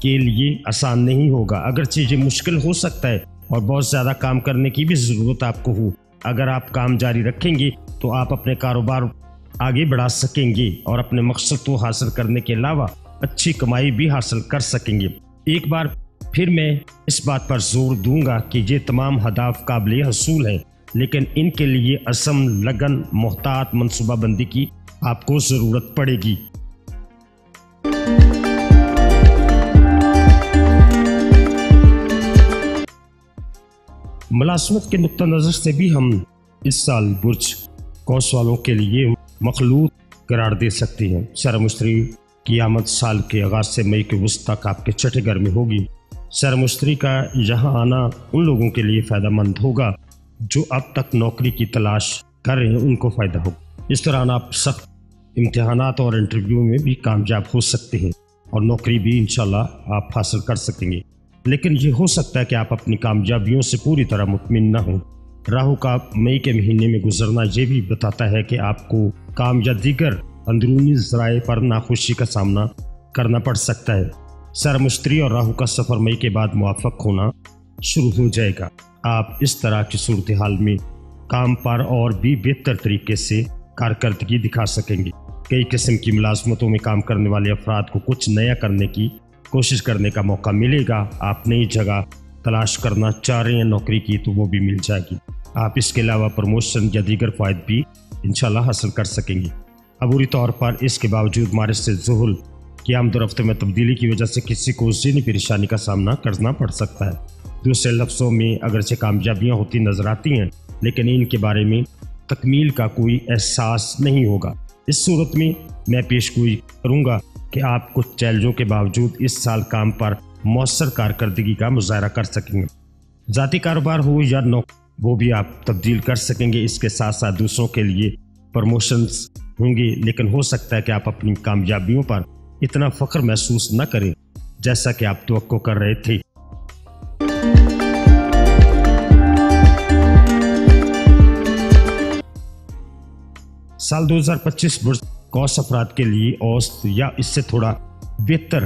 کے لیے آسان نہیں ہوگا، اگرچہ یہ مشکل ہو سکتا ہے اور بہت زیادہ کام کرنے کی بھی ضرورت آپ کو ہو۔ اگر آپ کام جاری رکھیں گے تو آپ اپنے کاروبار آگے بڑھا سکیں گے اور اپنے مقصد کو حاصل کرنے کے علاوہ اچھی کمائی بھی حاصل کر سکیں گے۔ ایک بار پھر میں اس بات پر زور دوں گا کہ یہ تمام اہداف قابل حصول ہیں، لیکن ان کے لیے عزم، لگن، محتاط منصوبہ بندی کی آپ کو ضرورت پڑے گی۔ ملازمت کے نقطہ نظر سے بھی ہم اس سال برج قوس والوں کے لیے مخلوط قرار دے سکتے ہیں۔ سیارہ مشتری کی آمد سال کے آغاز سے مئی کے وسط تک آپ کے چھٹے گھر میں ہوگی۔ سیارہ مشتری کا یہاں آنا ان لوگوں کے لیے فائدہ مند ہوگا جو اب تک نوکری کی تلاش کر رہے ہیں، ان کو فائدہ ہوگا۔ اس دوران آپ سخت امتحانات اور انٹرویو میں بھی کامیاب ہو سکتے ہیں اور نوکری بھی انشاءاللہ آپ حاصل کر سکیں گے، لیکن یہ ہو سکتا ہے کہ آپ اپنی کامیابیوں سے پوری طرح مطمئن نہ ہوں۔ راہو کا مئی کے مہینے میں گزرنا یہ بھی بتاتا ہے کہ آپ کو کام یا دیگر اندرونی ذرائع پر ناخوشی کا سامنا کرنا پڑ سکتا ہے۔ سیارہ مشتری اور راہو کا سفر مئی کے بعد موافق ہونا شروع ہو جائے گا۔ آپ اس طرح کی صورتحال میں کام پر اور بھی بہتر طریقے سے کارکردگی دکھا سکیں گے۔ کئی قسم کی ملازمتوں میں کام کرنے والے افراد کو کچھ نیا کرنے کی کوشش کرنے کا موقع ملے گا۔ آپ نئی جگہ تلاش کرنا چاہ رہے ہیں نوکری کی تو وہ بھی مل جائے گی۔ آپ اس کے علاوہ پروموشن یا دیگر فوائد بھی انشاءاللہ حاصل کر سکیں گے۔ عبوری طور پر اس کے باوجود مارچ سے ذہل کی آمد و رفت میں تبدیلی کی وجہ سے کسی کو ذہنی پریشانی کا سامنا کرنا پڑ سکتا ہے۔ دوسرے لفظوں میں اگرچہ کامیابیاں ہوتی نظر آتی ہیں لیکن ان کے بارے میں تکمیل کا کوئی احساس نہیں ہوگا۔ اس صورت میں میں پیش گوئی کروں گا کہ آپ کچھ چیلنجوں کے باوجود اس سال کام پر مؤثر کارکردگی کا مظاہرہ کر سکیں گے۔ ذاتی کاروبار ہو یا وہ بھی آپ تبدیل کر سکیں گے۔ اس کے ساتھ ساتھ دوسروں کے لیے پروموشنز ہوں گے، لیکن ہو سکتا ہے کہ آپ اپنی کامیابیوں پر اتنا فخر محسوس نہ کریں جیسا کہ آپ توقع کر رہے تھے۔ سال 2025 برج قوس افراد کے لیے اوسط یا اس سے تھوڑا بہتر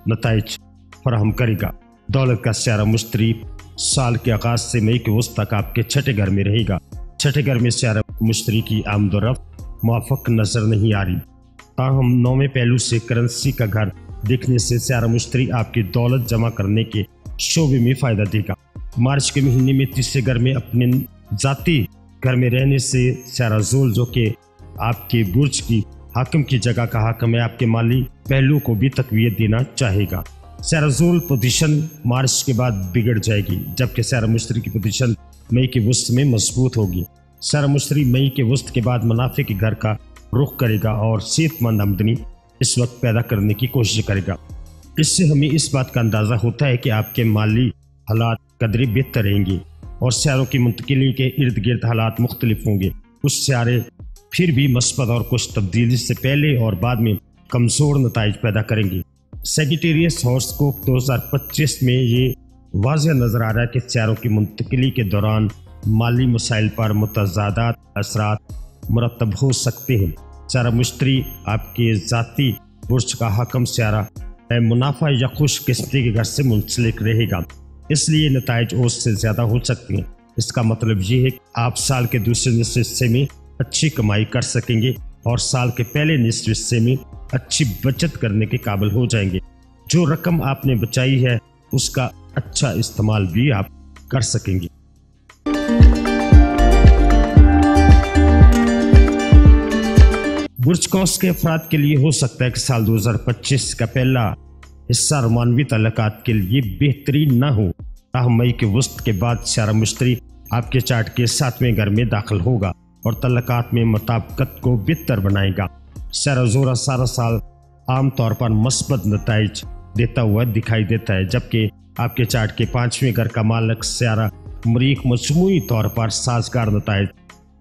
نتائج فراہم کرے گا۔ دولت کا سیارہ مشتری سال کے آغاز سے مئی کے وسط تک آپ کے چھٹے گھر میں رہے گا۔ چھٹے گھر میں سیارہ مشتری کی آمد و رفت موافق نظر نہیں آ رہی، تاہم نویں پہلو سے کرنسی کا گھر دیکھنے سے سیارہ مشتری آپ کی دولت جمع کرنے کے شعبے میں فائدہ دے گا۔ مارچ کے مہینے میں تیسرے گھر میں اپنے ذاتی گھر میں رہنے سے سیارہ زول جو کہ آپ کے برج کی حاکم کی جگہ کا حاکم ہے، آپ کے مالی پہلو کو بھی تقویت دینا چاہے گا۔ سیارہ زول پوزیشن مارچ کے بعد بگڑ جائے گی، جبکہ سیارہ مشتری کی پوزیشن مئی کے وسط میں مضبوط ہوگی۔ سیارہ مشتری مئی کے وسط کے بعد منافع کے گھر کا رخ کرے گا اور صحت مند آمدنی اس وقت پیدا کرنے کی کوشش کرے گا۔ اس سے ہمیں اس بات کا اندازہ ہوتا ہے کہ آپ کے مالی حالات قدرے بہتر رہیں گے اور سیاروں کی منتقلی کے ارد گرد حالات مختلف ہوں گے۔ کچھ سیارے پھر بھی مثبت اور کچھ تبدیلی سے پہلے اور بعد میں کمزور نتائج پیدا کریں گے۔ سیگیٹیریس ہاراسکوپ 2025 میں یہ واضح نظر آ رہا ہے کہ سیاروں کی منتقلی کے دوران مالی مسائل پر متضادات اثرات مرتب ہو سکتے ہیں۔ سیارہ مشتری آپ کے ذاتی برج کا حاکم سیارہ منافع یا خوش قسمتی کے گھر سے منسلک رہے گا، اس لیے نتائج اوسط سے زیادہ ہو سکتے ہیں۔ اس کا مطلب یہ ہے کہ آپ سال کے دوسرے نصف حصے میں اچھی کمائی کر سکیں گے اور سال کے پہلے نصف حصے میں اچھی بچت کرنے کے قابل ہو جائیں گے۔ جو رقم آپ نے بچائی ہے اس کا اچھا استعمال بھی آپ کر سکیں گے۔ برج قوس کے افراد کے لیے ہو سکتا ہے کہ سال 2025 کا پہلا حصہ رومانوی تعلقات کے لیے بہترین نہ ہو، تاہم مئی کے وسط کے بعد سیارہ مشتری آپ کے چارٹ کے 7ویں گھر میں داخل ہوگا اور تعلقات میں مطابقت کو بہتر بنائے گا۔ سیارہ زورا سارا سال عام طور پر مثبت نتائج دیتا ہوا دکھائی دیتا ہے، جبکہ آپ کے چارٹ کے 5ویں گھر کا مالک سیارہ مریخ مجموعی طور پر سازگار نتائج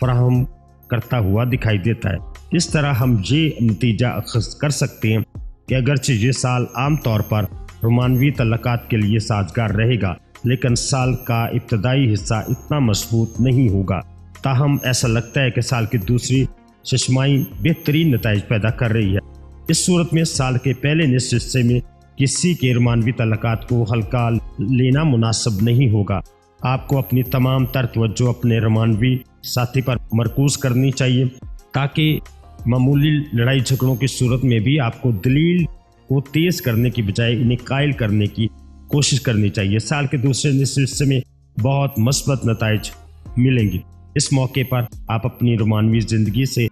فراہم کرتا ہوا دکھائی دیتا ہے۔ اس طرح ہم یہ نتیجہ اخذ کر سکتے ہیں کہ اگرچہ یہ سال عام طور پر رومانوی تعلقات کے لیے سازگار رہے گا، لیکن سال کا ابتدائی حصہ اتنا مضبوط نہیں ہوگا۔ تاہم ایسا لگتا ہے کہ سال کی دوسری ششمائی بہترین نتائج پیدا کر رہی ہے۔ اس صورت میں سال کے پہلے نصف حصے میں کسی کے رومانوی تعلقات کو ہلکا لینا مناسب نہیں ہوگا۔ آپ کو اپنی تمام تر توجہ اپنے رومانوی ساتھی پر مرکوز کرنی چاہیے، تاکہ معمولی لڑائی جھگڑوں کی صورت میں بھی آپ کو دلیل کو تیز کرنے کی بجائے انہیں قائل کرنے کی کوشش کرنی چاہیے۔ سال کے دوسرے نصف حصے میں بہت مثبت نتائج ملیں گے۔ اس موقع پر آپ اپنی رومانوی زندگی سے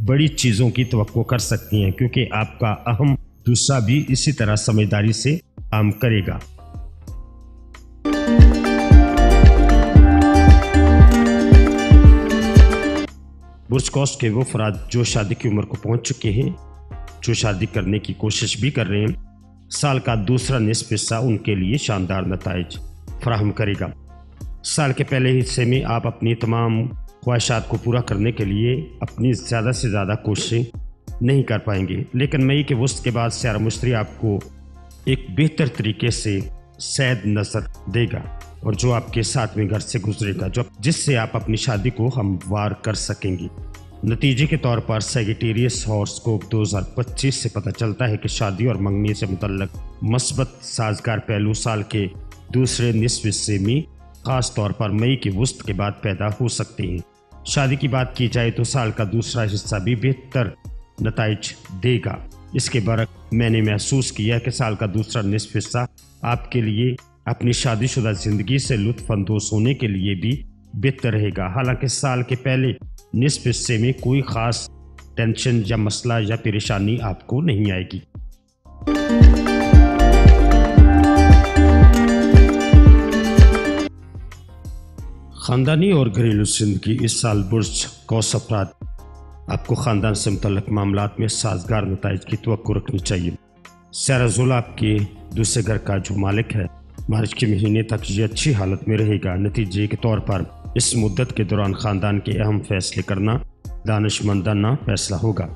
بڑی چیزوں کی توقع کر سکتی ہیں، کیونکہ آپ کا اہم دوسرا بھی اسی طرح سمجھداری سے کام کرے گا۔ برج قوس کے وہ افراد جو شادی کی عمر کو پہنچ چکے ہیں، جو شادی کرنے کی کوشش بھی کر رہے ہیں، سال کا دوسرا نصف حصہ ان کے لیے شاندار نتائج فراہم کرے گا۔ سال کے پہلے حصے میں آپ اپنی تمام خواہشات کو پورا کرنے کے لیے اپنی زیادہ سے زیادہ کوششیں نہیں کر پائیں گے، لیکن مئی کے وسط کے بعد سیارہ مشتری آپ کو ایک بہتر طریقے سے سید نظر دے گا، اور جو آپ کے 7ویں گھر سے گزرے گا، جس سے آپ اپنی شادی کو ہموار کر سکیں گی۔ نتیجے کے طور پر سیگیٹیریس ہاروسکوپ 2025 سے پتہ چلتا ہے کہ شادی اور منگنی سے متعلق مثبت سازگار پہلو سال کے دوسرے نصف حصے میں خاص طور پر مئی کے وسط کے بعد پیدا ہو سکتے ہیں۔ شادی کی بات کی جائے تو سال کا دوسرا حصہ بھی بہتر نتائج دے گا۔ اس کے برعکس میں نے محسوس کیا کہ سال کا دوسرا نصف حصہ آپ کے لیے اپنی شادی شدہ زندگی سے لطف اندوز ہونے کے لیے بھی بہتر رہے گا۔ حالانکہ سال کے پہلے نصف حصے میں کوئی خاص ٹینشن یا مسئلہ یا پریشانی آپ کو نہیں آئے گی۔ خاندانی اور گھریلو زندگی۔ اس سال برج قوس افراد آپ کو خاندان سے متعلق معاملات میں سازگار نتائج کی توقع رکھنی چاہیے۔ سیارہ زول آپ کے دوسرے گھر کا جو مالک ہے، مارچ کے مہینے تک یہ اچھی حالت میں رہے گا۔ نتیجے کے طور پر اس مدت کے دوران خاندان کے اہم فیصلے کرنا دانشمندانہ فیصلہ ہوگا۔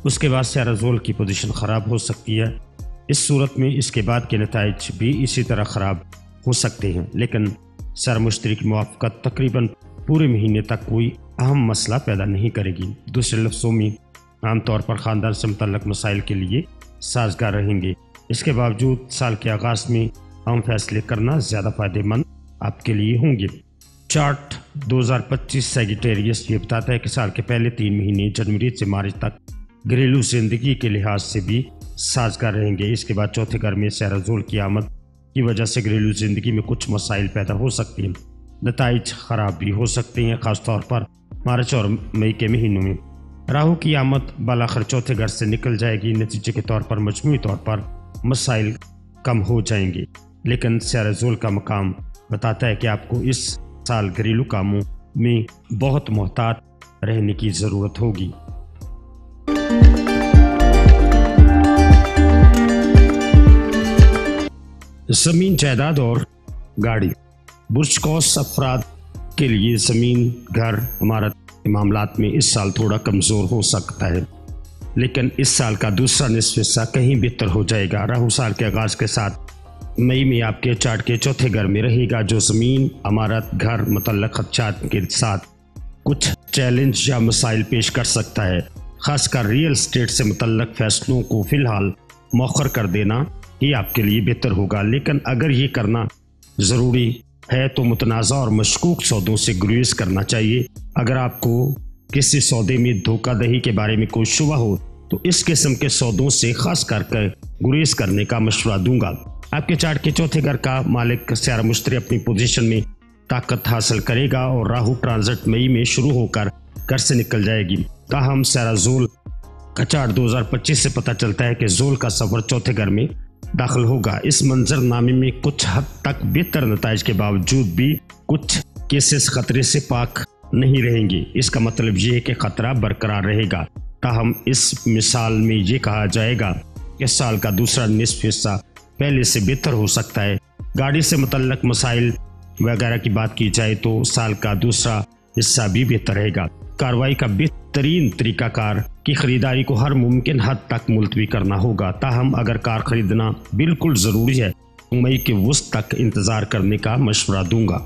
اس کے بعد سیارہ زول کی پوزیشن خراب ہو سکتی ہے۔ اس صورت میں اس کے بعد کے نتائج بھی اسی طرح خراب ہو سکتے ہیں، لیکن سیارہ مشتری کی موافقت تقریباً پورے مہینے تک کوئی اہم مسئلہ پیدا نہیں کرے گی۔ دوسرے لفظوں میں عام طور پر خاندان سے متعلق مسائل کے لیے سازگار رہیں گے۔ اس کے باوجود سال کے آغاز میں اہم فیصلے کرنا زیادہ فائدہ مند آپ کے لیے ہوں گے۔ چارٹ 2025 سیگیٹیریس یہ بتاتا ہے کہ سال کے پہلے 3 مہینے جنوری سے مارچ تک گھریلو زندگی کے لحاظ سے بھی سازگار رہیں گے۔ اس کے بعد چوتھے گھر میں سیارہ زول کی آمد کی وجہ سے گھریلو زندگی میں کچھ مسائل پیدا ہو سکتے ہیں، نتائج خراب بھی ہو سکتے ہیں، خاص طور پر مارچ اور مئی کے مہینوں میں۔ راہو کی آمد بالاخر چوتھے گھر سے نکل جائے گی، نتیجے کے طور پر مجموعی طور پر مسائل کم ہو جائیں گے، لیکن سیارہ زول کا مقام بتاتا ہے کہ آپ کو اس سال گھریلو کاموں میں بہت محتاط رہنے کی ضرورت ہوگی۔ زمین جائیداد اور گاڑی۔ برج قوس افراد کے لیے زمین، گھر، عمارت کے معاملات میں اس سال تھوڑا کمزور ہو سکتا ہے، لیکن اس سال کا دوسرا نصف حصہ کہیں بہتر ہو جائے گا۔ راہو سال کے آغاز کے ساتھ مئی میں آپ کے چارٹ کے چوتھے گھر میں رہے گا، جو زمین، عمارت، گھر متعلق خدشات کے ساتھ کچھ چیلنج یا مسائل پیش کر سکتا ہے۔ خاص کر ریئل اسٹیٹ سے متعلق فیصلوں کو فی الحال مؤخر کر دینا ہی آپ کے لیے بہتر ہوگا، لیکن اگر یہ کرنا ضروری ہے تو متنازع اور مشکوک سودوں سے گریز کرنا چاہیے۔ اگر آپ کو کسی سودے میں دھوکہ دہی کے بارے میں کوئی شبہ ہو تو اس قسم کے سودوں سے خاص کر گریز کرنے کا مشورہ دوں گا۔ آپ کے چارٹ کے چوتھے گھر کا مالک سیارہ مشتری اپنی پوزیشن میں طاقت حاصل کرے گا اور راہو ٹرانزٹ مئی میں شروع ہو کر گھر سے نکل جائے گی۔ تاہم سیارہ زول کا چارٹ 2025 سے پتہ چلتا ہے کہ زول کا سفر چوتھے گھر میں داخل ہوگا۔ اس منظر نامے میں کچھ حد تک بہتر نتائج کے باوجود بھی کچھ کیسز خطرے سے پاک نہیں رہیں گے۔ اس کا مطلب یہ ہے کہ خطرہ برقرار رہے گا۔ تاہم اس مثال میں یہ کہا جائے گا کہ سال کا دوسرا نصف حصہ پہلے سے بہتر ہو سکتا ہے۔ گاڑی سے متعلق مسائل وغیرہ کی بات کی جائے تو سال کا دوسرا حصہ بھی بہتر رہے گا۔ کارروائی کا بہترین طریقہ کار کی خریداری کو ہر ممکن حد تک ملتوی کرنا ہوگا۔ تاہم اگر کار خریدنا بالکل ضروری ہے تو مئی کے وسط تک انتظار کرنے کا مشورہ دوں گا۔